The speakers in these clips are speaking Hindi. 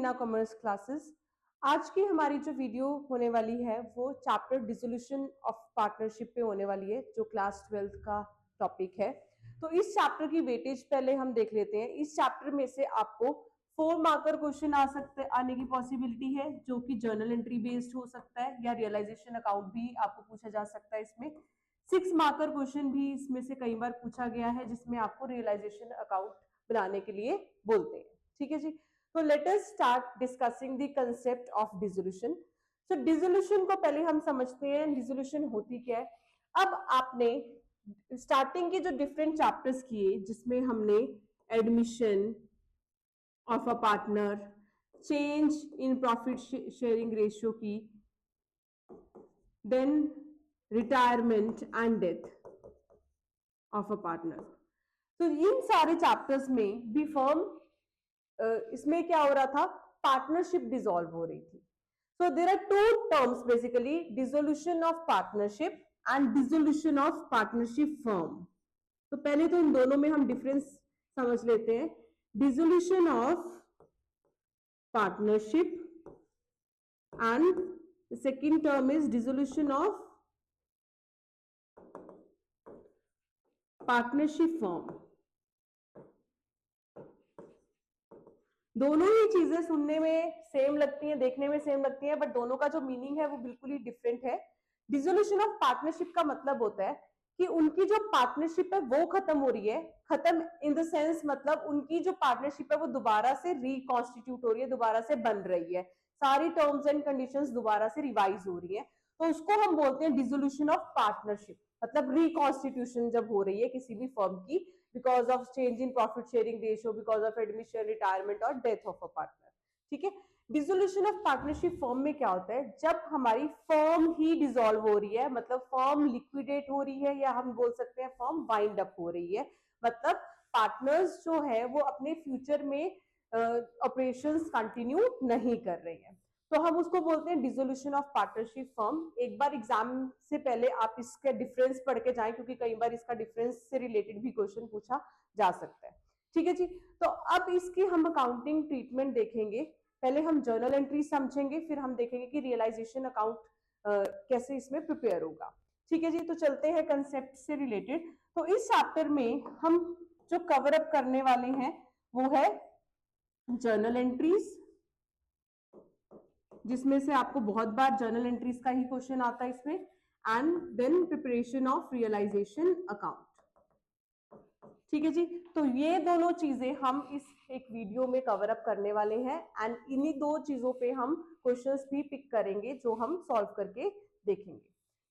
Meena commerce classes. आज की हमारी जो वीडियो होने वाली है वो चैप्टर डिसोल्यूशन ऑफ पार्टनरशिप पे होने वाली है, जो क्लास 12th का टॉपिक है। तो इस चैप्टर की वेटेज पहले हम देख लेते हैं। इस चैप्टर में से आपको 4 मार्कर क्वेश्चन आने की पॉसिबिलिटी है, जो कि जर्नल एंट्री बेस्ड हो सकता है या रियलाइजेशन अकाउंट भी आपको पूछा जा सकता है। इसमें 6 मार्कर क्वेश्चन भी इसमें से कई बार पूछा गया है, जिसमें आपको रियलाइजेशन अकाउंट बनाने के लिए बोलते हैं। ठीक है जी। तो let us start discussing the concept of dissolution. So dissolution को पहले हम समझते हैं, डिसोल्यूशन होती क्या है। अब आपने स्टार्टिंग के जो डिफरेंट चैप्टर्स किए, जिसमें हमने admission of a partner, change in profit sharing ratio की, then retirement and death of a partner. तो इन सारे चैप्टर्स में भी फर्म इसमें क्या हो रहा था, पार्टनरशिप डिसॉल्व हो रही थी। So there are two terms basically, dissolution of partnership and dissolution of partnership firm. तो पहले तो इन दोनों में हम डिफरेंस समझ लेते हैं। Dissolution of partnership and the second term is dissolution of partnership firm. दोनों ही चीजें सुनने में सेम लगती हैं, देखने में सेम लगती हैं, बट दोनों का जो मीनिंग है वो बिल्कुल ही डिफरेंट है। डिसोल्यूशन ऑफ पार्टनरशिप का मतलब होता है कि उनकी जो पार्टनरशिप है वो खत्म हो रही है। खत्म इन द सेंस मतलब उनकी जो पार्टनरशिप है वो दोबारा से रिकॉन्स्टिट्यूट हो रही है, दोबारा से बन रही है, सारी टर्म्स एंड कंडीशंस दोबारा से रिवाइज हो रही है। तो उसको हम बोलते हैं डिसोल्यूशन ऑफ पार्टनरशिप। मतलब रिकॉन्स्टिट्यूशन जब हो रही है किसी भी फर्म की, because of change in profit sharing ratio, because of admission, retirement और डेथ ऑफ अ पार्टनर। ठीक है। डिसोल्यूशन ऑफ पार्टनरशिप फर्म में क्या होता है, जब हमारी फर्म ही डिसॉल्व हो रही है, मतलब फर्म लिक्विडेट हो रही है, या हम बोल सकते हैं फर्म वाइंड अप हो रही है। मतलब पार्टनर्स जो है वो अपने फ्यूचर में ऑपरेशंस कंटिन्यू नहीं कर रहे हैं, तो हम उसको बोलते हैं डिसोल्यूशन ऑफ पार्टनरशिप फर्म। एक बार एग्जाम से पहले आप इसके डिफरेंस पढ़ के जाएं, क्योंकि कई बार इसका डिफरेंस से रिलेटेड भी क्वेश्चन पूछा जा सकता है। ठीक है जी। तो अब इसकी हम अकाउंटिंग ट्रीटमेंट देखेंगे। पहले हम जर्नल एंट्री समझेंगे, फिर हम देखेंगे कि रियलाइजेशन अकाउंट कैसे इसमें प्रिपेयर होगा। ठीक है जी। तो चलते हैं कंसेप्ट से रिलेटेड। तो इस चैप्टर में हम जो कवर अप करने वाले हैं वो है जर्नल एंट्रीज, जिसमें से आपको बहुत बार जर्नल एंट्रीज का ही क्वेश्चन आता है इसमें, and then preparation of realisation account. ठीक है जी। तो ये दोनों चीजें हम इस एक वीडियो में कवर अप करने वाले हैं, एंड इन्हीं दो चीजों पे हम क्वेश्चंस भी पिक करेंगे जो हम सॉल्व करके देखेंगे।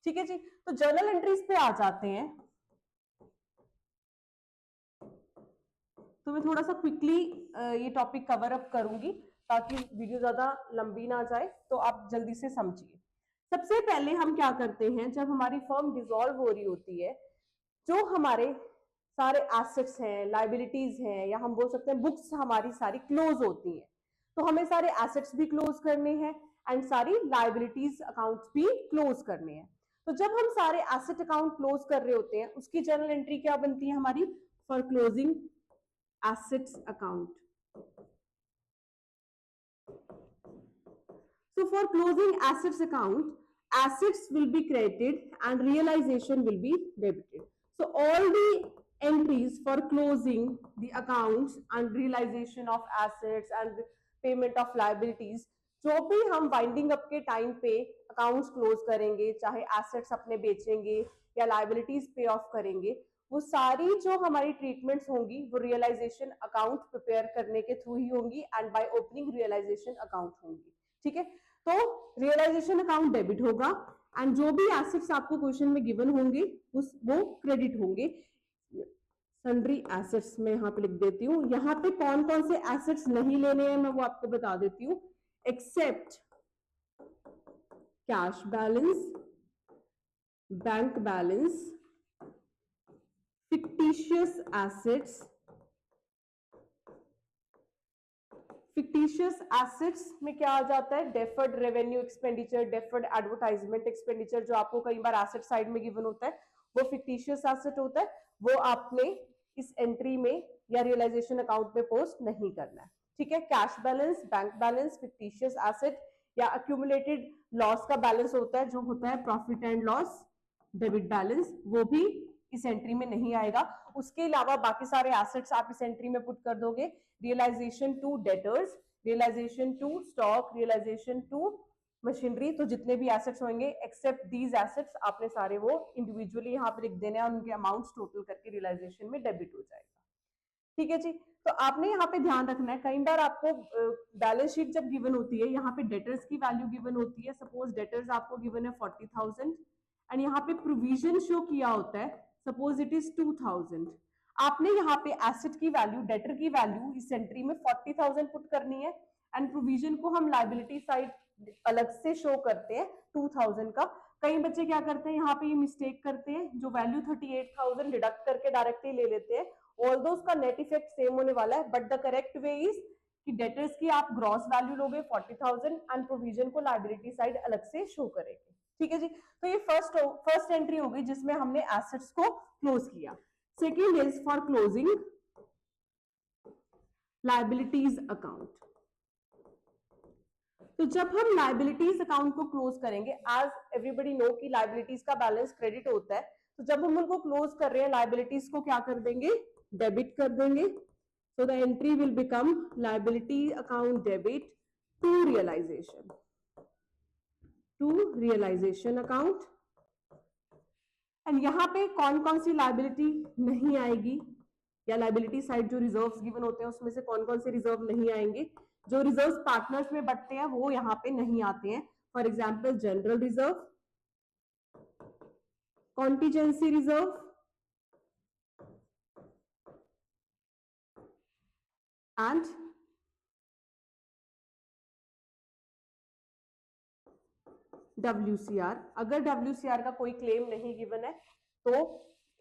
ठीक है जी। तो जर्नल एंट्रीज पे आ जाते हैं। तो मैं थोड़ा सा क्विकली ये टॉपिक कवर अप करूंगी ताकि वीडियो ज्यादा लंबी ना जाए, तो आप जल्दी से समझिए। सबसे पहले हम क्या करते हैं, जब हमारी फर्म डिसॉल्व हो रही होती है, जो हमारे सारे एसेट्स हैं, लाइबिलिटीज हैं, या हम बोल सकते हैं बुक्स हमारी सारी क्लोज होती हैं। तो हमें सारे एसेट्स भी क्लोज करने हैं एंड सारी लाइबिलिटीज अकाउंट्स भी क्लोज करने हैं। तो जब हम सारे एसेट अकाउंट क्लोज कर रहे होते हैं, उसकी जर्नल एंट्री क्या बनती है हमारी, for closing assets account. So for closing assets account, assets will be credited and realization will be debited. So all the entries for closing the accounts and realization of assets and payment of liabilities, जो भी हम वाइंडिंग अप के टाइम पे अकाउंट्स क्लोज करेंगे, चाहे एसेट्स अपने बेचेंगे या लाइबिलिटीज पे ऑफ करेंगे, वो सारी जो हमारी ट्रीटमेंट्स होंगी वो रियलाइजेशन अकाउंट प्रिपेयर करने के थ्रू ही होंगी, and by opening realisation account होंगी। ठीक है। तो रियलाइजेशन अकाउंट डेबिट होगा, एंड जो भी एसेट्स आपको क्वेश्चन में गिवन होंगे वो क्रेडिट होंगे। सन्ड्री एसेट्स में यहाँ पे लिख देती हूँ। यहाँ पे कौन कौन से एसेट्स नहीं लेने हैं मैं वो आपको बता देती हूँ। Except cash balance, bank balance, fictitious assets, fictitious assets में क्या आ जाता है, deferred revenue expenditure, deferred advertisement expenditure, जो आपको कई बार एसेट साइड में गिवन होता है, वो फिक्टिशियस एसेट होता है। वो आपने इस एंट्री में या रियलाइजेशन अकाउंट में पोस्ट नहीं करना है। ठीक है, cash balance, bank balance, fictitious asset या अक्यूमुलेटेड लॉस का बैलेंस होता है जो होता है profit and loss debit balance, वो भी इस एंट्री में नहीं आएगा। उसके अलावा बाकी सारे एसेट्स आप इस एंट्री में पुट कर दोगे। Realisation to debtors, realisation to stock, realisation to machinery, तो जितने भी एसेट्स होंगे एक्सेप्ट दीज एसेट्स आपने सारे वो इंडिविजुअली यहाँ पे लिख देने हैं और उनके अमाउंट्स टोटल करके रियलाइजेशन में डेबिट हो जाएगा। ठीक है जी, तो आपने यहाँ पे ध्यान रखना है, कई बार आपको बैलेंस शीट जब गिवन होती है यहाँ पे डेटर्स की वैल्यू गिवन होती है, सपोज डेटर्स आपको गिवन है 40,000 एंड यहाँ पे प्रोविजन शो किया होता है, सपोज इट इज 2,000। आपने यहाँ पे एसेट की वैल्यू, डेटर की वैल्यू इस एंट्री में 40,000 पुट करनी है एंड प्रोविजन को हम लायबिलिटी साइड अलग से शो करते हैं 2,000 का। कई बच्चे क्या करते हैं यहाँ पे ये मिस्टेक करते हैं, जो वैल्यू 38,000 डिडक्ट करके डायरेक्टली ले लेते हैं, ऑल्दो उसका नेट इफेक्ट सेम होने वाला है, but the correct way is कि डेटर्स की आप ग्रॉस वैल्यू लोगे 40,000 एंड प्रोविजन को लायबिलिटी साइड अलग से शो करेंगे। ठीक है जी, तो ये फर्स्ट एंट्री होगी जिसमें हमने एसेट्स को क्लोज किया। Second is for closing liabilities account. तो जब हम लायबिलिटीज अकाउंट को क्लोज करेंगे, एज एवरीबडी नो कि लायबिलिटीज का बैलेंस क्रेडिट होता है, तो जब हम उनको क्लोज कर रहे हैं लायबिलिटीज को क्या कर देंगे, डेबिट कर देंगे। So the entry will become liability account debit to realisation account. And यहाँ पे कौन कौन सी लायबिलिटी नहीं आएगी, या लायबिलिटी साइड जो रिजर्व्स गिवन होते हैं उसमें से कौन कौन से रिजर्व नहीं आएंगे, जो रिजर्व्स पार्टनर्स में बंटते हैं वो यहाँ पे नहीं आते हैं। For example general reserve, contingency reserve and WCR। अगर WCR का कोई क्लेम नहीं गिवन है तो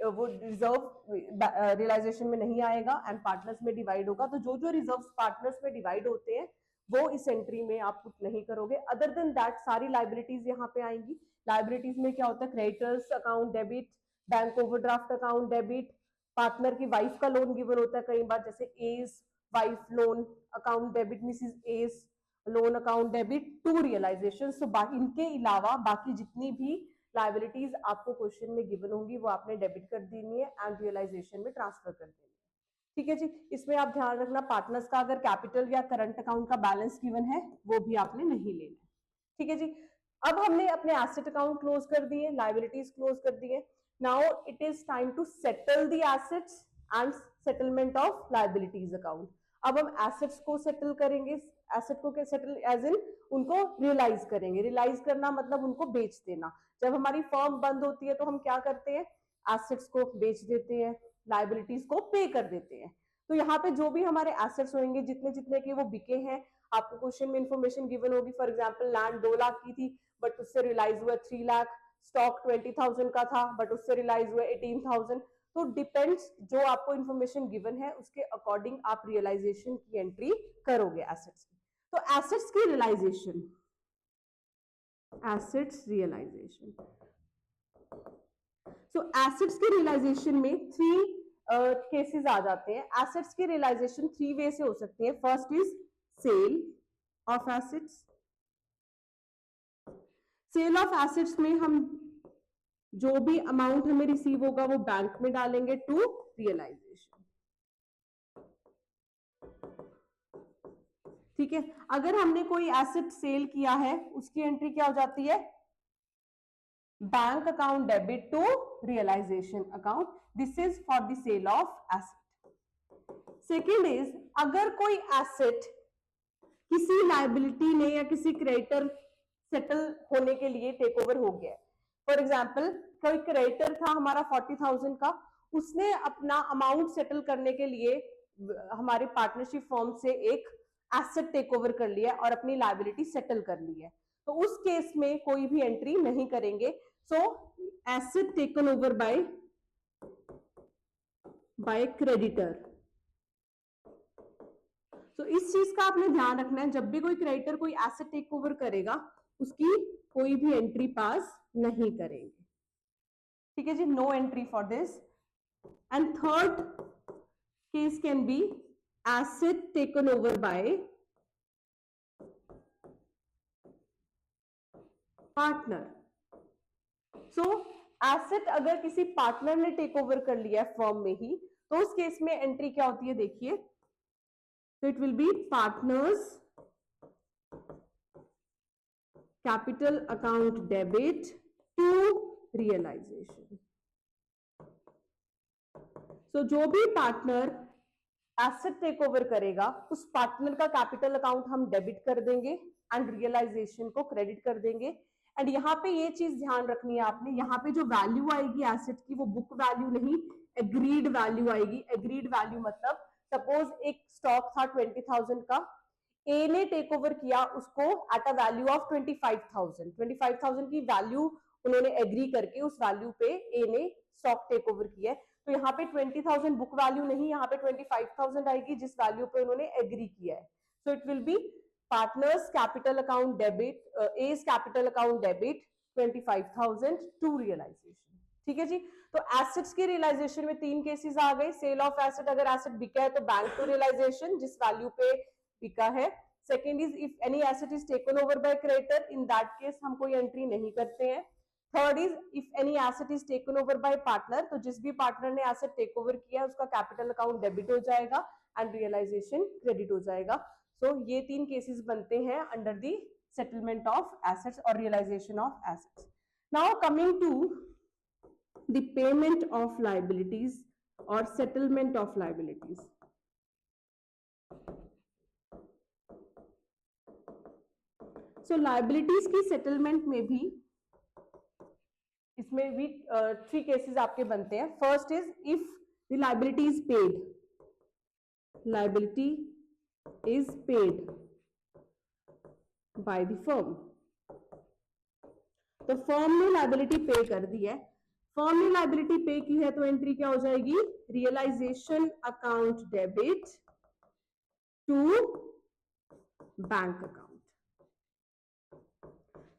वो रिजर्व रियलाइजेशन में नहीं आएगा एंड पार्टनर्स में डिवाइड होगा। तो जो जो रिजर्व्स पार्टनर्स में डिवाइड होते हैं वो इस एंट्री में आप पुट नहीं करोगे। अदर देन दैट सारी लायबिलिटीज यहाँ पे आएंगी। लायबिलिटीज में क्या होता है, creditors account debit, bank overdraft account debit, partner की वाइफ का लोन गिवन होता है कई बार, जैसे as wife loan account debit, Mrs as loan account debit to realisation. So इनके अलावा बाकी जितनी भी लायबिलिटीज आपको क्वेश्चन में गिवन होंगी वो आपने डेबिट कर देनी है एंड रियलाइजेशन में ट्रांसफर कर देनी है। ठीक है जी, इसमें आप ध्यान रखना पार्टनर्स का अगर कैपिटल या करंट अकाउंट का बैलेंस गिवन है वो भी आपने नहीं लेना है। ठीक है जी, अब हमने अपने एसेट अकाउंट क्लोज कर दिए, लायबिलिटीज क्लोज कर दिए। Now it is time to settle the assets and settlement of liabilities account. अब हम एसेट्स को सेटल करेंगे, एसेट को सेटल एज इन उनको रियलाइज करेंगे। रियलाइज करना मतलब उनको बेच देना। जब हमारी फर्म बंद होती है तो हम क्या करते हैं, एसेट्स को बेच देते हैं, लायबिलिटीज को पे कर देते हैं। तो यहाँ पे जो भी हमारे एसेट्स होंगे जितने जितने के वो बिके हैं, आपको क्वेश्चन में इंफॉर्मेशन गिवन होगी। फॉर एग्जांपल लैंड 2 लाख की थी बट उससे रियलाइज हुआ 3 लाख, स्टॉक 20,000 का था बट उससे रियलाइज हुआ 18,000। तो डिपेंड्स, जो आपको इंफॉर्मेशन गिवन है उसके अकॉर्डिंग आप रियलाइजेशन की एंट्री करोगे एसेट्स की। तो एसेट्स की realisation, assets realisation, so assets की रियलाइजेशन में 3 केसेस आ जाते हैं। एसेट्स की रियलाइजेशन 3 वे से हो सकती है। First is sale of assets. Sale of assets में हम जो भी अमाउंट हमें रिसीव होगा वो बैंक में डालेंगे टू रियलाइजेशन। ठीक है, अगर हमने कोई एसेट सेल किया है उसकी एंट्री क्या हो जाती है, bank account debit to realisation account. This is for the sale of asset. Second is, अगर कोई एसेट किसी लायबिलिटी ने या किसी क्रेडिटर सेटल होने के लिए टेक ओवर हो गया है। फॉर एग्जाम्पल कोई क्रेडिटर था हमारा 40,000 का, उसने अपना अमाउंट सेटल करने के लिए हमारे पार्टनरशिप फर्म से एक एसेट टेक ओवर कर लिया और अपनी लायबिलिटी सेटल कर ली है, तो उस केस में कोई भी एंट्री नहीं करेंगे। So asset taken over by creditor. तो इस चीज का आपने ध्यान रखना है, जब भी कोई क्रेडिटर कोई एसेट टेक ओवर करेगा उसकी कोई भी एंट्री पास नहीं करेंगे। ठीक है जी, no entry for this. And third case can be asset taken over by partner. So asset अगर किसी पार्टनर ने टेक ओवर कर लिया है फर्म में ही, तो उस केस में एंट्री क्या होती है देखिए, तो it will be partners capital account debit to realisation. So जो भी पार्टनर एसेट टेक ओवर करेगा उस पार्टनर का कैपिटल अकाउंट हम डेबिट कर देंगे एंड रियलाइजेशन को क्रेडिट कर देंगे. एंड यहाँ पे ये चीज ध्यान रखनी है आपने, यहाँ पे जो वैल्यू आएगी एसेट की वो बुक वैल्यू नहीं, एग्रीड वैल्यू आएगी. एग्रीड वैल्यू मतलब सपोज एक स्टॉक था 20,000 का, ए ने टेक ओवर किया उसको एट अ वैल्यू ऑफ 25,000 की वैल्यू उन्होंने एग्री करके उस वैल्यू पे ए ने स्टॉक टेक ओवर किया है. तो यहाँ पे 20,000 बुक वैल्यू नहीं, यहाँ पे 25,000 आएगी जिस वैल्यू पे उन्होंने एग्री किया है. So it will be partners capital account debit, as capital account debit 25,000 to realisation. ठीक है जी. तो एसेट्स की रियलाइजेशन में तीन केसेस आ गए. सेल ऑफ एसेट, अगर एसेट बिका है तो बैंक टू रियलाइजेशन जिस वैल्यू पे बिका है. Second is if any asset is taken over by creditor, in that case हम कोई एंट्री नहीं करते हैं. Third is if any asset is taken over bye partner, तो जिस भी पार्टनर ने एसेट टेक ओवर किया उसका कैपिटल अकाउंट डेबिट हो जाएगा एंड रियलाइजेशन क्रेडिट हो जाएगा. सो ये तीन केसेस बनते हैं under the settlement of assets और realisation of assets. Now coming to the payment of liabilities और settlement of liabilities. So liabilities की सेटलमेंट में भी, इसमें भी थ्री केसेस आपके बनते हैं. First is if the liability is paid, liability is paid by the firm. तो फर्म ने लायबिलिटी पे कर दी है, फर्म ने लायबिलिटी पे की है तो एंट्री क्या हो जाएगी, realisation account debit to bank account.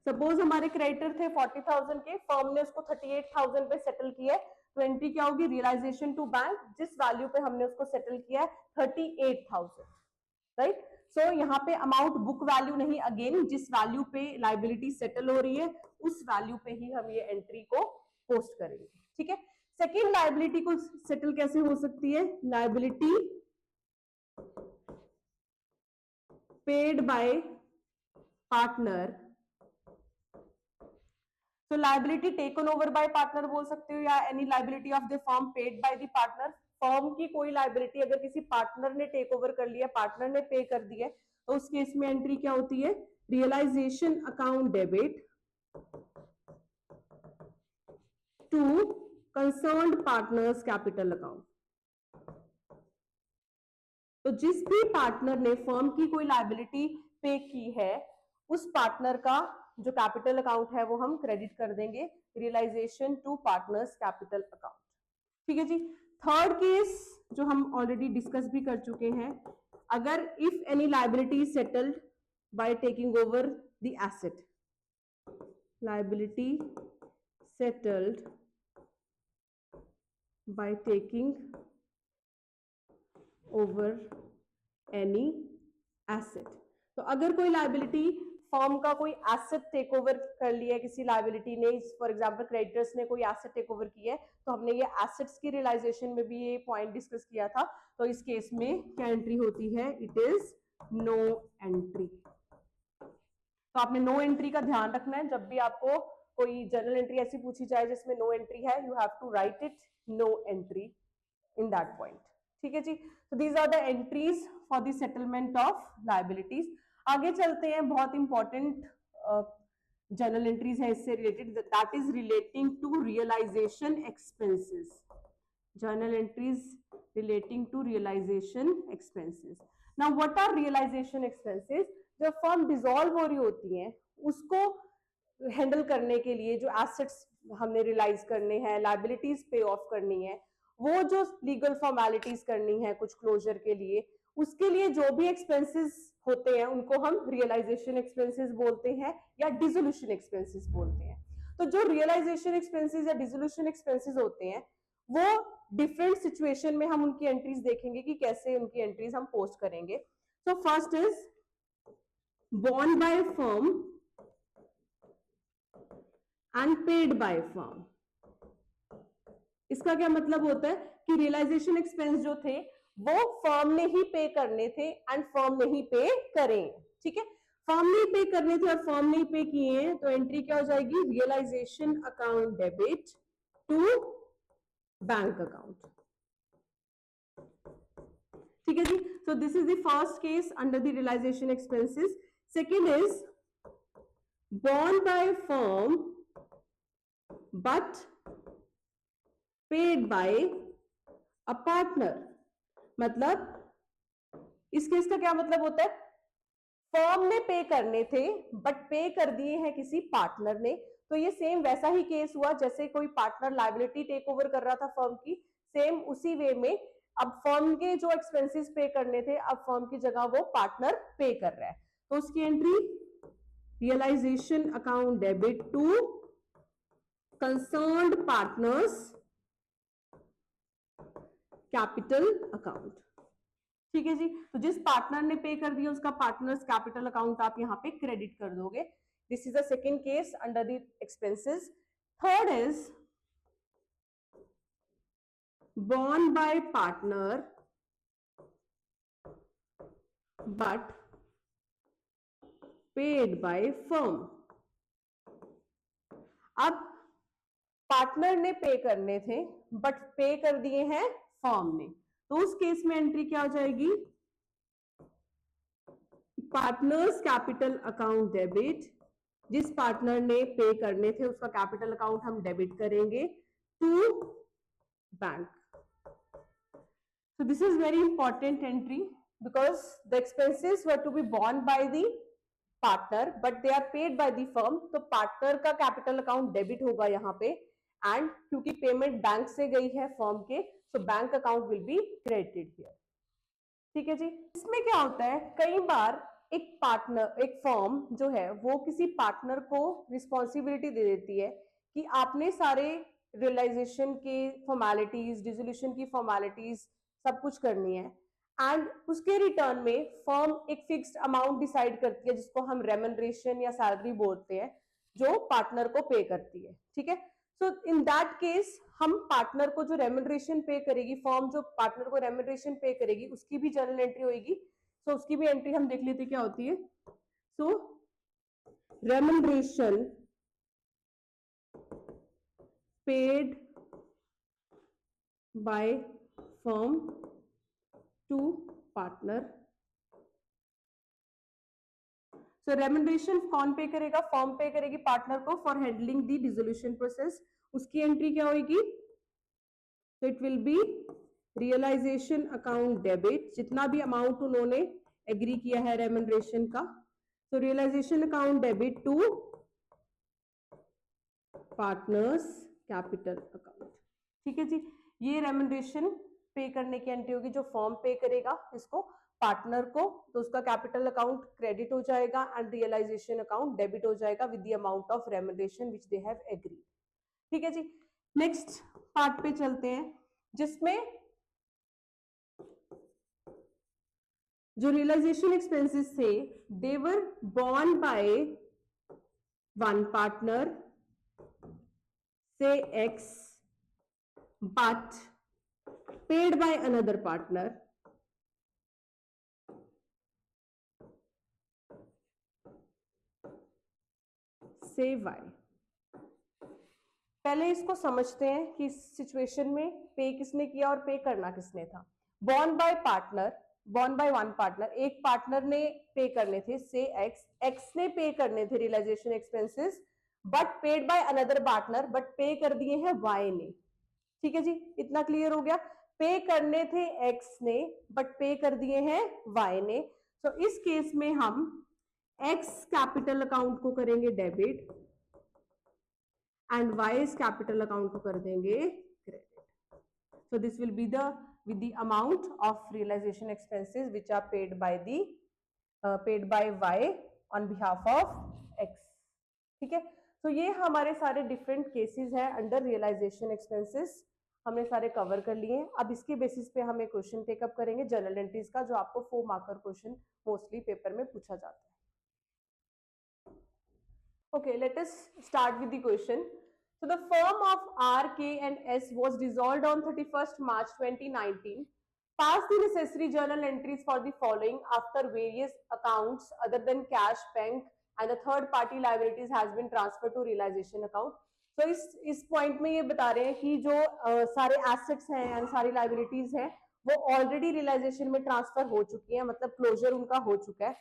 Suppose हमारे क्रेडिटर थे 40,000 के, फर्म ने उसको 38,000 पे सेटल किया है, तो एंट्री क्या होगी, रियलाइजेशन टू बैंक जिस वैल्यू पे हमने उसको सेटल किया है 38,000. राइट. सो यहाँ पे अमाउंट बुक वैल्यू नहीं, अगेन जिस वैल्यू पे लायबिलिटी सेटल हो रही है उस वैल्यू पे ही हम ये एंट्री को पोस्ट करेंगे. ठीक है. सेकेंड लायबिलिटी को सेटल कैसे हो सकती है, लायबिलिटी पेड बाय पार्टनर. तो liability taken over bye partner बोल सकते हो या any liability of the firm paid by the partner. Firm की कोई लायबिलिटी अगर किसी पार्टनर ने टेक ओवर कर लिया, पार्टनर ने पे कर दी है, तो उस केस में एंट्री क्या होती है, realisation account debit to concerned partners capital account. तो जिस भी पार्टनर ने फर्म की कोई लायबिलिटी पे की है उस पार्टनर का जो कैपिटल अकाउंट है वो हम क्रेडिट कर देंगे, realisation to partners capital account. ठीक है जी. थर्ड केस जो हम ऑलरेडी डिस्कस भी कर चुके हैं, अगर if any liability is settled by taking over the asset, liability settled by taking over any asset. तो अगर कोई लायबिलिटी, फर्म का कोई एसेट टेक ओवर कर लिया है किसी लायबिलिटी ने, फॉर एग्जांपल क्रेडिटर्स ने कोई एसेट टेक ओवर किया है, तो हमने ये एसेट्स की रियलाइजेशन में भी ये पॉइंट डिस्कस किया था. तो इस केस में क्या एंट्री होती है, इट इज नो एंट्री. तो आपने नो एंट्री का ध्यान रखना है. जब भी आपको कोई जर्नल एंट्री ऐसी पूछी जाए जिसमें नो एंट्री है, you have to write it no entry in that point. ठीक है जी. तो these are the entries for the settlement of liabilities. आगे चलते हैं, बहुत इंपॉर्टेंट जर्नल एंट्रीज है इससे related, that is relating to realisation expenses. Journal entries relating to realisation expenses. Now what are realisation expenses? जब फर्म डिसॉल्व हो रही होती है उसको हैंडल करने के लिए जो एसेट्स हमने रियलाइज करने हैं, लायबिलिटीज पे ऑफ करनी है, वो जो लीगल फॉर्मेलिटीज करनी है कुछ क्लोजर के लिए, उसके लिए जो भी एक्सपेंसेस होते हैं उनको हम रियलाइजेशन एक्सपेंसेस बोलते हैं या डिसोल्यूशन एक्सपेंसेस बोलते हैं. तो जो रियलाइजेशन एक्सपेंसेस या डिसोल्यूशन एक्सपेंसेस होते हैं वो डिफरेंट सिचुएशन में हम उनकी एंट्रीज देखेंगे कि कैसे उनकी एंट्रीज हम पोस्ट करेंगे. So first is borne by firm and paid by firm. इसका क्या मतलब होता है कि रियलाइजेशन एक्सपेंस जो थे वो फर्म ने ही पे करने थे एंड फर्म ने ही पे करें. ठीक है, फर्म ने पे करने थे और फर्म ने पे किए हैं, तो एंट्री क्या हो जाएगी, realisation account debit to bank account. ठीक है जी. So this is the first case under the realisation expenses. Second is borne by firm but paid by a partner. मतलब इस केस का क्या मतलब होता है, फर्म ने पे करने थे बट पे कर दिए हैं किसी पार्टनर ने. तो ये सेम वैसा ही केस हुआ जैसे कोई पार्टनर लायबिलिटी टेक ओवर कर रहा था फर्म की, सेम उसी वे में अब फर्म के जो एक्सपेंसेस पे करने थे अब फर्म की जगह वो पार्टनर पे कर रहा है. तो उसकी entry realisation account debit to concerned partners capital account. ठीक है जी. तो जिस पार्टनर ने पे कर दिया उसका पार्टनर्स कैपिटल अकाउंट आप यहां पे क्रेडिट कर दोगे. This is the second case under the expenses. Third is borne by partner but paid by firm. अब पार्टनर ने पे करने थे बट पे कर दिए हैं फर्म ने, तो उस केस में एंट्री क्या हो जाएगी, पार्टनर्स कैपिटल अकाउंट डेबिट. जिस पार्टनर ने पे करने थे उसका कैपिटल अकाउंट हम डेबिट करेंगे to bank. So this is very important entry because the expenses were to be borne by the partner but they are paid by the firm. तो पार्टनर का कैपिटल अकाउंट डेबिट होगा यहाँ पे एंड क्योंकि पेमेंट बैंक से गई है फर्म के, so bank account will be credited here. ठीक है जी. इसमें क्या होता है, कई बार एक पार्टनर, एक फर्म जो है वो किसी पार्टनर को रिस्पॉन्सिबिलिटी दे देती है कि आपने सारे रियलाइजेशन के फॉर्मेलिटीज, डिसोल्यूशन की फॉर्मेलिटीज सब कुछ करनी है एंड उसके रिटर्न में फर्म एक फिक्स्ड अमाउंट डिसाइड करती है जिसको हम रेम्यूनरेशन या सैलरी बोलते हैं, जो पार्टनर को पे करती है. ठीक है. सो इन दैट केस हम पार्टनर को जो रेम्यूनरेशन पे करेगी, फर्म जो पार्टनर को रेम्यूनरेशन पे करेगी उसकी भी जर्नल एंट्री होगी. सो उसकी भी एंट्री हम देख लेते क्या होती है. So remuneration paid by firm to partner. So remuneration कौन पे करेगा, फर्म पे करेगी पार्टनर को for handling the dissolution process. उसकी एंट्री क्या होगी, तो it will be realisation account debit. जितना भी अमाउंट उन्होंने एग्री किया है रेम्यूनरेशन का, तो realisation account debit to partners capital account. ठीक है जी. ये रेम्यूनरेशन पे करने की एंट्री होगी जो फर्म पे करेगा इसको पार्टनर को, तो उसका कैपिटल अकाउंट क्रेडिट हो जाएगा एंड रियलाइजेशन अकाउंट डेबिट हो जाएगा with the amount of remuneration which they have agreed. ठीक है जी. नेक्स्ट पार्ट पे चलते हैं जिसमें जो रियलाइजेशन एक्सपेंसेस थे दे वर borne बाय वन पार्टनर से X but paid by another partner say Y. पहले इसको समझते हैं कि इस सिचुएशन में पे किसने किया और पे करना किसने था. borne by partner, borne by one partner, एक पार्टनर ने पे करने थे से X ने पे करने थे realisation expenses but paid by another partner, but pay कर दिए हैं Y ने. ठीक है जी. इतना क्लियर हो गया. पे करने थे X ने बट पे कर दिए हैं Y ने. तो इस केस में हम X कैपिटल अकाउंट को करेंगे debit and Y capital account को कर देंगे credit. So this will be the with the amount of realization expenses which are paid by Y on behalf of X. ठीक है. तो ये हमारे सारे डिफरेंट केसेस हैं अंडर रियलाइजेशन एक्सपेंसेस. हमने सारे कवर कर लिए हैं। अब इसके बेसिस पे हम एक क्वेश्चन टेकअप करेंगे जनरल एंट्रीज का, जो आपको 4 मार्कर क्वेश्चन मोस्टली पेपर में पूछा जाता है। Okay, let us start with the question. So the firm of R, K and S was dissolved on 31st March 2019. Pass the necessary journal entries for the following after various accounts other than cash, bank and the third party liabilities has been transferred to realization account. So इस पॉइंट में ये बता रहे हैं कि जो सारे एसेट्स हैं एंड सारी लाइबिलिटीज हैं वो ऑलरेडी रियलाइजेशन में ट्रांसफर हो चुकी है, मतलब क्लोजर उनका हो चुका है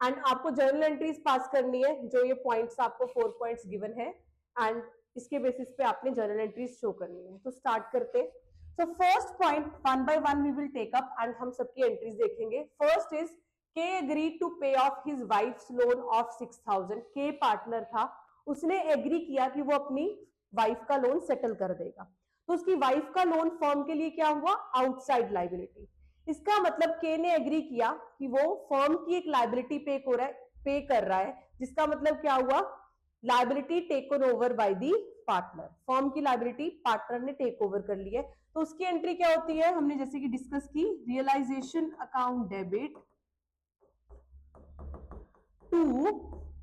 एंड आपको जर्नल एंट्रीज पास करनी है, जो ये पॉइंट्स आपको 4 पॉइंट्स गिवन है एंड इसके बेसिस पे आपने जर्नल एंट्रीज शो करनी है। तो स्टार्ट करते। So first point one by one we will take up and हम सबकी एंट्रीज देखेंगे। First is K agreed to pay off his wife's loan of 6000। K partner था, उसने एग्री किया कि वो अपनी वाइफ का लोन सेटल कर देगा। तो उसकी वाइफ का लोन फर्म के लिए क्या हुआ, आउटसाइड लाइबिलिटी। इसका मतलब के ने एग्री किया कि वो फर्म की एक लाइबिलिटी पे कर रहा है, जिसका मतलब क्या हुआ, liability taken over by the partner. Firm की लाइबिलिटी पार्टनर ने टेक ओवर कर ली है। तो उसकी एंट्री क्या होती है, हमने जैसे कि डिस्कस की, रियलाइजेशन अकाउंट डेबिट टू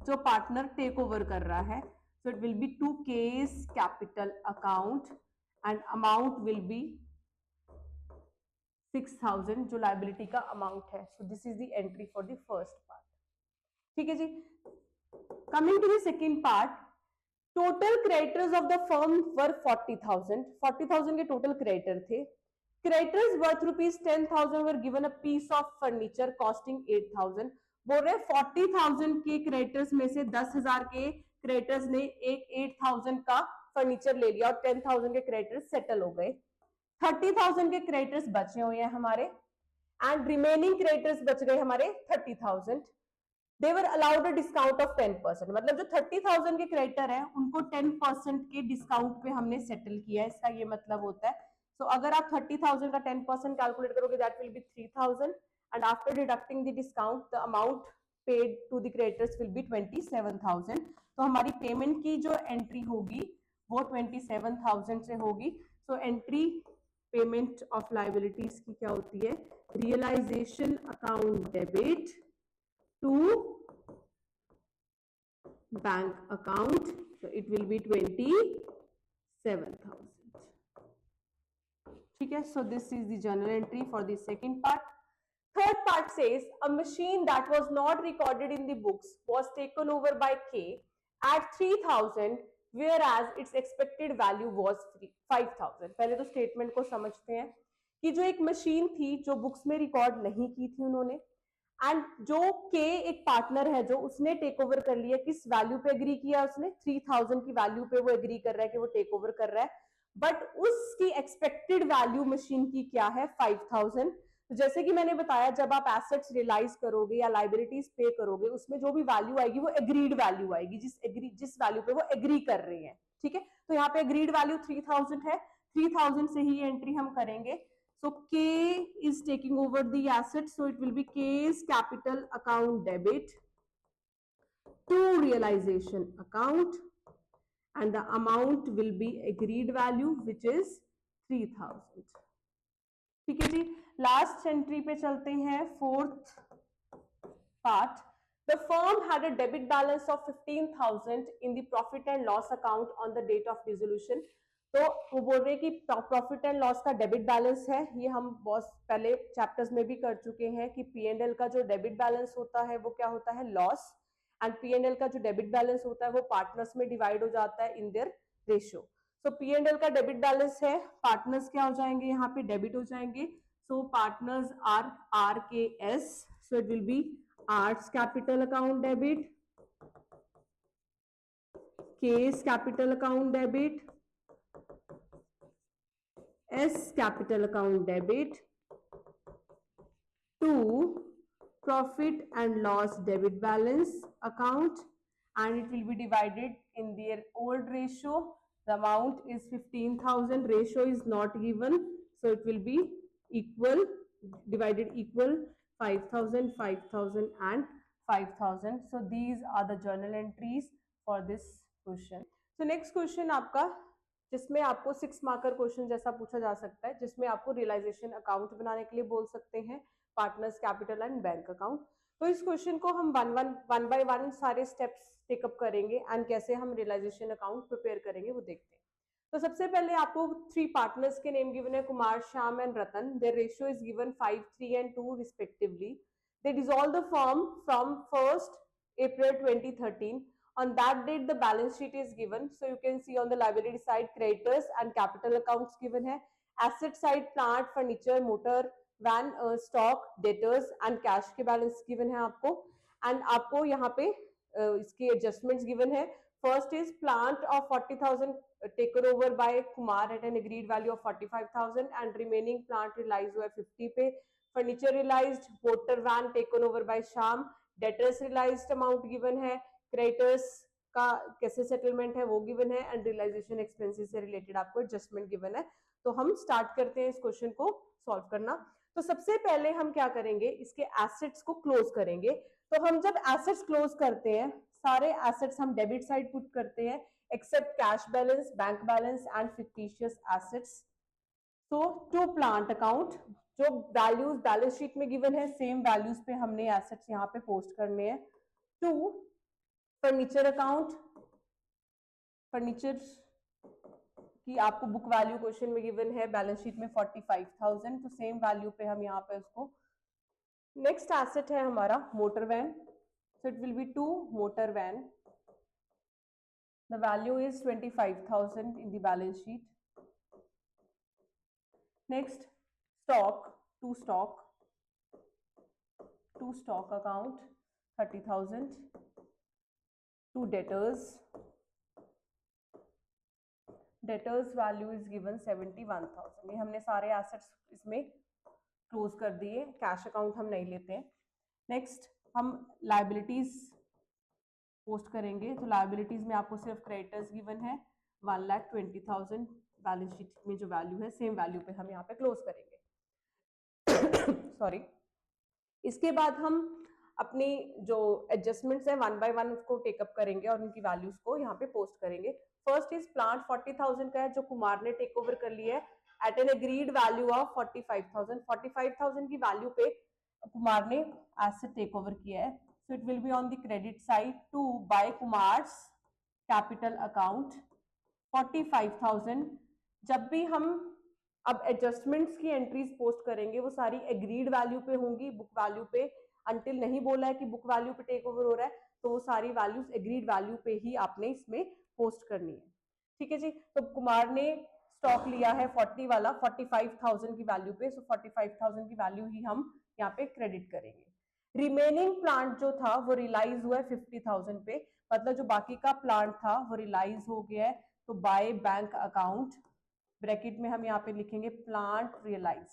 जो पार्टनर टेक ओवर कर रहा है, so it will be to K's capital account and amount will be 6000 जो लाइबिलिटी का अमाउंट है। So this is the entry for the first part. ठीक है जी। Coming to the second part, total creditors of the firm were 40,000। 40,000 के टोटल क्रेडिटर थे। Creditors worth ₹10,000 were given a piece of furniture costing 8,000। बोल रहे 40,000 के क्रेडिटर्स में से 10,000 के क्रेडिटर्स ने एक 8,000 का फर्नीचर ले लिया और 10,000 के क्रेडिटर्स सेटल हो गए। 30,000 के क्रेडिटर्स बचे हुए हैं हमारे एंड रिमेनिंग क्रेडिटर्स बच गए हमारे 30,000। They were allowed a discount of 10%, मतलब जो 30,000 के क्रेडिटर है उनको 10% के डिस्काउंट पे हमने सेटल किया है, इसका ये मतलब होता है। सो अगर आप 30,000 का 10% कैलकुलेट करोगे that will be 3,000 and after deducting the discount the amount paid to the creditors will be 27,000। तो हमारी पेमेंट की जो एंट्री होगी वो 27,000 से होगी। So entry payment of liabilities की क्या होती है, realisation account debit to bank account, so it will be 27,000. ठीक है, so this is the journal entry for the second part. Third part says a machine that was not recorded in the books was taken over by K at 3,000 whereas its expected value was 5,000. पहले तो स्टेटमेंट को समझते हैं कि जो एक मशीन थी जो बुक्स में रिकॉर्ड नहीं की थी उन्होंने, एंड जो के एक पार्टनर है जो उसने टेक ओवर कर लिया, किस वैल्यू पे एग्री किया उसने, 3,000 की वैल्यू पे वो एग्री कर रहा है कि वो टेक ओवर कर रहा है, बट उसकी एक्सपेक्टेड वैल्यू मशीन की क्या है, 5,000। तो जैसे कि मैंने बताया जब आप एसेट्स रियलाइज करोगे या लाइबिलिटीज पे करोगे उसमें जो भी वैल्यू आएगी वो एग्रीड वैल्यू आएगी, जिस वैल्यू पे वो एग्री कर रहे हैं। ठीक है, तो यहाँ पे एग्रीड वैल्यू 3,000 है, 3,000 से ही एंट्री हम करेंगे। So K is taking over the asset, so it will be K's capital account debit to realization account and the amount will be agreed value which is 3,000. ठीक है जी, लास्ट एंट्री पे चलते हैं, fourth part. The firm had a debit balance of 15,000 in the profit and loss account on the date of dissolution. तो वो बोल रहे हैं कि प्रॉफिट एंड लॉस का डेबिट बैलेंस है, ये हम बहुत पहले चैप्टर्स में भी कर चुके हैं कि P&L का जो डेबिट बैलेंस होता है वो क्या होता है, लॉस, एंड P&L का जो डेबिट बैलेंस होता है वो पार्टनर्स में डिवाइड हो जाता है in their ratio. So P&L का डेबिट बैलेंस है, पार्टनर्स क्या हो जाएंगे, यहाँ पे डेबिट हो जाएंगे। So partners are RKS, so it will be R's capital account debit, K's capital account debit, S capital account debit to profit and loss debit balance account, and it will be divided in their old ratio. The amount is 15,000, ratio is not given, so it will be equal, divided equal 5,000, 5,000 and 5,000. So these are the journal entries for this question. So next question आपका जिसमें आपको 6 मार्कर क्वेश्चन जैसा पूछा जा सकता है, जिसमें आपको रियलाइजेशन अकाउंट बनाने के लिए बोल सकते हैं, partners capital and bank account. तो इस क्वेश्चन को हम वन बाय वन सारे स्टेप्स टेकअप करेंगे एंड कैसे हम रियलाइजेशन अकाउंट प्रिपेयर करेंगे वो देखते हैं। तो सबसे पहले आपको 3 पार्टनर्स के नेम गिवन है, Kumar, Shyam and Ratan. Their ratio is given 5, 3 and 2 respectively. They dissolve the firm from 1st April 2013. On that date the balance sheet is given, so you can see on the liability side creditors and capital accounts given है, asset side plant, furniture, motor van, stock, debtors and cash के balance given है आपको। and आपको यहाँ पे इसके adjustments given है। first is plant of 40,000 taken over by Kumar at an agreed value of 45,000 and remaining plant realized हुआ 50 पे। furniture realized, motor van taken over by Sham, debtors realized amount given है, क्रेडिटर्स का कैसे सेटलमेंट है वो गिवन है एंड रियलाइजेशन एक्सपेंसेस से रिलेटेड आपको एडजस्टमेंट गिवन है। तो हम स्टार्ट करते हैं इस क्वेश्चन को सॉल्व करना। तो सबसे पहले हम क्या करेंगे, इसके एसेट्स को क्लोज करेंगे। तो हम जब एसेट्स क्लोज करते हैं, सारे एसेट्स हम डेबिट साइड पुट करते हैं except cash balance, bank balance and fictitious assets. तो टू प्लांट अकाउंट, जो वैल्यूज बैलेंस शीट में गिवन है सेम वैल्यूज पे हमने एसेट्स यहाँ पे पोस्ट करने हैं। टू फर्नीचर अकाउंट, फर्नीचर की आपको बुक वैल्यू क्वेश्चन में गिवन है बैलेंस शीट में 45,000, तो सेम वैल्यू पे हम यहाँ पे उसको। नेक्स्ट एसेट है हमारा motor van, so it will be 2 motor van, the value is 25,000 in the balance sheet. Next stock, to stock account 30,000। To debtors value is given 71,000। ये हमने सारे एसेट्स इसमें क्लोज कर दिए, कैश अकाउंट हम नहीं लेते हैं। नेक्स्ट हम लायबिलिटीज पोस्ट करेंगे। तो लायबिलिटीज में आपको सिर्फ क्रेडिटर्स गिवन है 1,20,000, बैलेंस शीट में जो वैल्यू है सेम वैल्यू पे हम यहाँ पे क्लोज करेंगे। सॉरी। इसके बाद हम अपनी जो एडजस्टमेंट्स है वन बाय वन उसको टेकअप करेंगे और उनकी वैल्यूज को यहाँ पे पोस्ट करेंगे। फर्स्ट इज प्लांट 40,000 का है जो कुमार ने टेक ओवर कर लिया है at an agreed value of 45,000। 45,000 की वैल्यू पे कुमार ने एसेट टेक ओवर किया है, so it will be on the credit side to by Kumar's capital account 45,000। जब भी हम अब एडजस्टमेंट्स की एंट्रीज पोस्ट करेंगे वो सारी एग्रीड वैल्यू पे होंगी, बुक वैल्यू पे अंटिल नहीं बोला है कि बुक वैल्यू पे टेक ओवर हो रहा है, तो वो सारी वैल्यूज एग्रीड वैल्यू पे ही आपने इसमें पोस्ट करनी है। ठीक है जी। तो कुमार ने स्टॉक लिया है 40 वाला 45,000 की वैल्यू पे, सो 45,000 की वैल्यू ही हम यहाँ पे क्रेडिट करेंगे। रिमेनिंग प्लांट जो था वो रियलाइज हुआ है 50,000 पे, मतलब जो बाकी का प्लांट था वो रियलाइज हो गया है। तो बाय बैंक अकाउंट ब्रैकेट में हम यहाँ पे लिखेंगे प्लांट रियलाइज्ड,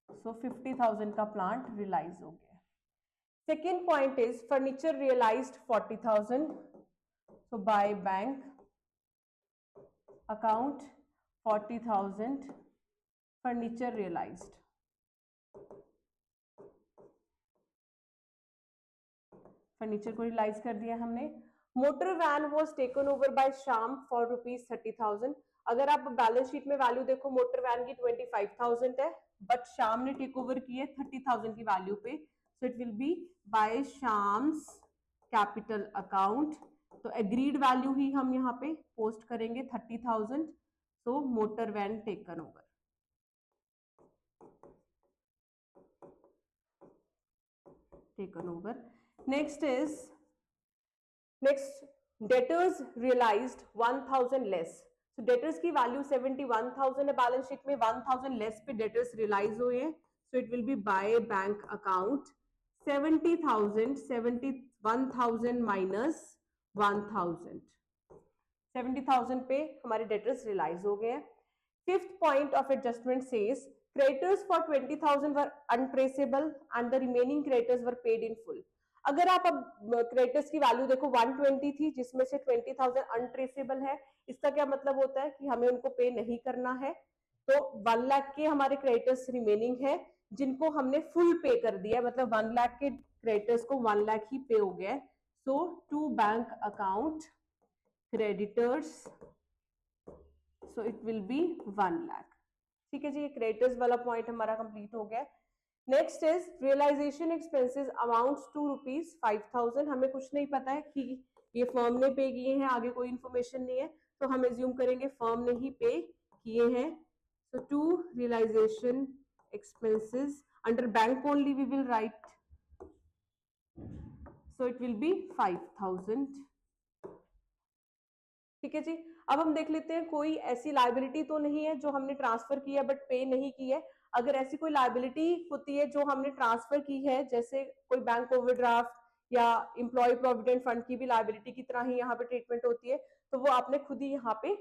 सो 50,000 का प्लांट रियलाइज हो गया। Second point is furniture realised 40,000, so by bank account 40,000 furniture realised. Furniture को रियलाइज कर दिया हमने। Motor van was taken over by Sham for ₹30,000। अगर आप बैलेंस शीट में वैल्यू देखो मोटर वैन की 25,000 है, बट शाम ने टेक ओवर की है 30,000 की वैल्यू पे, so it will be by Sham's capital account. तो एग्रीड वैल्यू ही हम यहाँ पे पोस्ट करेंगे 30,000, so motor van taken over. Next debtors realised 1,000 less. तो डेटर्स की वैल्यू 71,000 है बैलेंस शीट में, 1,000 लेस पे डेटर्स रियलाइज हुए हैं, सो it will be bye bank account 70,000, 71,000 minus 1,000, 70,000 पे हमारे डेटर्स रियलाइज हो गए हैं। Fifth point of adjustment says creditors for 20,000 were untraceable and the remaining creditors were paid in full। अगर आप अब क्रेडिटर्स की वैल्यू देखो 120 थी जिसमें से 20,000 अनट्रेसेबल है, इसका क्या मतलब होता है कि हमें उनको पे नहीं करना है। तो 1 लाख के हमारे क्रेडिटर्स रिमेनिंग है जिनको हमने फुल पे कर दिया, मतलब 1 लाख के क्रेडिटर्स को 1 लाख ही पे हो गया है। So to bank account creditors so it will be 1 lakh. ठीक है जी, ये क्रेडिटर्स वाला पॉइंट हमारा कंप्लीट हो गया। Next is realisation expenses amounts to ₹5,000। हमें कुछ नहीं पता है कि ये फर्म ने पे किए हैं, आगे कोई इंफॉर्मेशन नहीं है, तो हम एज्यूम करेंगे फर्म ने ही पे किए हैं। So to realization expenses under bank only we will write, so it will be 5,000। ठीक है जी, अब हम देख लेते हैं कोई ऐसी लाइबिलिटी तो नहीं है जो हमने ट्रांसफर की है बट पे नहीं की है। अगर ऐसी कोई लाइबिलिटी होती है जो हमने ट्रांसफर की है, जैसे कोई बैंक ओवरड्राफ्ट या एम्प्लॉय प्रोविडेंट फंड की भी लाइबिलिटी की तरह ही यहाँ पे ट्रीटमेंट होती है, तो वो आपने खुद ही यहाँ पे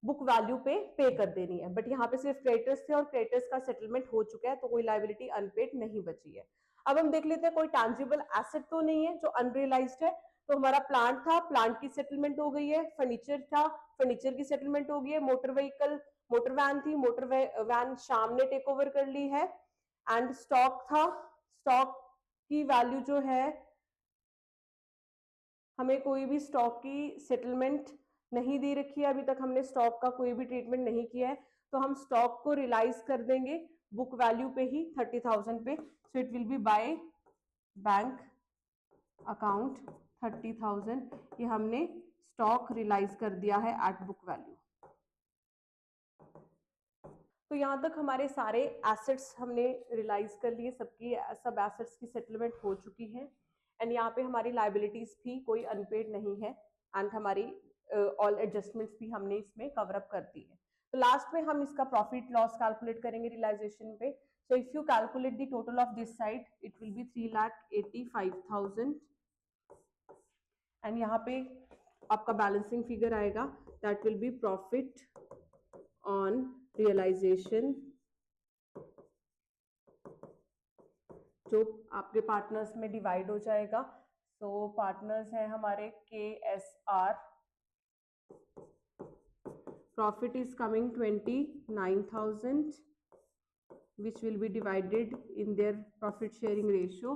बुक वैल्यू पे कर देनी है। बट यहाँ पे सिर्फ क्रेडिटर्स थे और क्रेडिटर्स का सेटलमेंट हो चुका है, तो कोई लाइबिलिटी अनपेड नहीं बची है। अब हम देख लेते हैं कोई टैंजिबल एसेट तो नहीं है जो अनरियलाइज्ड है। तो हमारा प्लांट था, प्लांट की सेटलमेंट हो गई है। फर्नीचर था, फर्नीचर की सेटलमेंट हो गई है। मोटर व्हीकल, मोटर वैन थी, मोटर वैन शाम ने टेक ओवर कर ली है। एंड स्टॉक था, स्टॉक की वैल्यू जो है, हमें कोई भी स्टॉक की सेटलमेंट नहीं दे रखी है, अभी तक हमने स्टॉक का कोई भी ट्रीटमेंट नहीं किया है, तो हम स्टॉक को रियलाइज कर देंगे बुक वैल्यू पे ही 30,000 पे। So it will be bye bank account 30,000। ये हमने स्टॉक रियलाइज कर दिया है एट बुक वैल्यू। तो यहाँ तक हमारे सारे एसेट्स हमने रियलाइज कर लिए, सबकी सब एसेट्स की सेटलमेंट हो चुकी है। एंड यहाँ पे हमारी लाइबिलिटीज भी कोई अनपेड नहीं है, एंड हमारी ऑल एडजस्टमेंट्स भी हमने इसमें कवर अप कर दी है। तो लास्ट में हम इसका प्रॉफिट लॉस कैलकुलेट करेंगे रियलाइजेशन पे। So if you calculate the total of this side it will be 3,85,000 and यहाँ पे आपका बैलेंसिंग फिगर आएगा, that will be profit on realisation, जो आपके पार्टनर्स में डिवाइड हो जाएगा। सो पार्टनर्स हैं हमारे KSR, profit is coming 29,000 which will be divided in their profit sharing ratio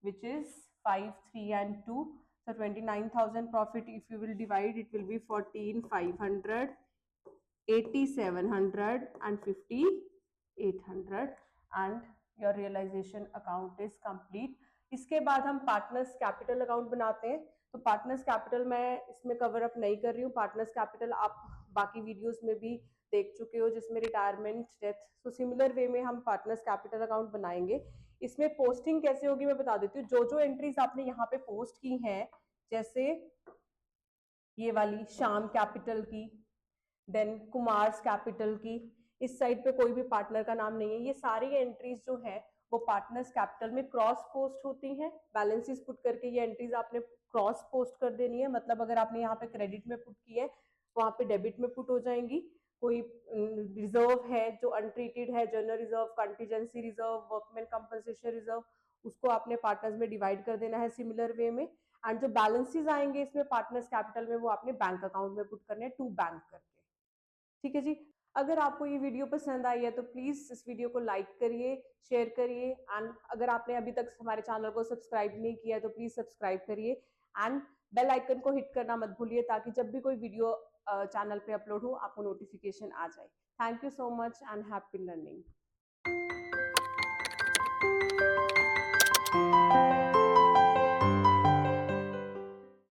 which is 5, 3 and 2. So 29,000 profit, if you will divide, it will be 14,500, 8,700 and 5,800 and your realization account is complete. इसके बाद हम पार्टनर्स कैपिटल अकाउंट बनाते हैं। तो पार्टनर्स कैपिटल मैं इसमें कवर अप नहीं कर रही हूँ। पार्टनर्स कैपिटल आप बाकी वीडियोस में भी देख चुके हो, जिसमें retirement, death. So similar way में हम पार्टनर्स कैपिटल अकाउंट बनाएंगे। इसमें पोस्टिंग कैसे होगी मैं बता देती हूँ। जो जो एंट्रीज आपने यहाँ पे पोस्ट की हैं, जैसे ये वाली श्याम कैपिटल की, देन कुमार्स कैपिटल की, इस साइड पे कोई भी पार्टनर का नाम नहीं है। ये सारी एंट्रीज जो है वो पार्टनर्स कैपिटल में क्रॉस पोस्ट होती हैं। बैलेंसेस पुट करके ये एंट्रीज आपने क्रॉस पोस्ट कर देनी है। मतलब अगर आपने यहाँ पे क्रेडिट में पुट की है, वहां पे डेबिट में पुट हो जाएंगी। कोई रिजर्व है जो अनट्रीटेड है, general reserve, contingency reserve, workman compensation reserve, उसको आपने पार्टनर्स में डिवाइड कर देना है सिमिलर वे में। एंड जो बैलेंसेस आएंगे इसमें पार्टनर्स कैपिटल में, वो आपने बैंक अकाउंट में पुट करने हैं, टू बैंक करके। ठीक है जी, अगर आपको ये वीडियो पसंद आई है तो प्लीज इस वीडियो को लाइक करिए, शेयर करिए, एंड अगर आपने अभी तक हमारे चैनल को सब्सक्राइब नहीं किया तो प्लीज सब्सक्राइब करिए एंड बेल आइकन को हिट करना मत भूलिए, ताकि जब भी कोई वीडियो चैनल पे अपलोड हो आपको नोटिफिकेशन आ जाए। Thank you so much and happy learning.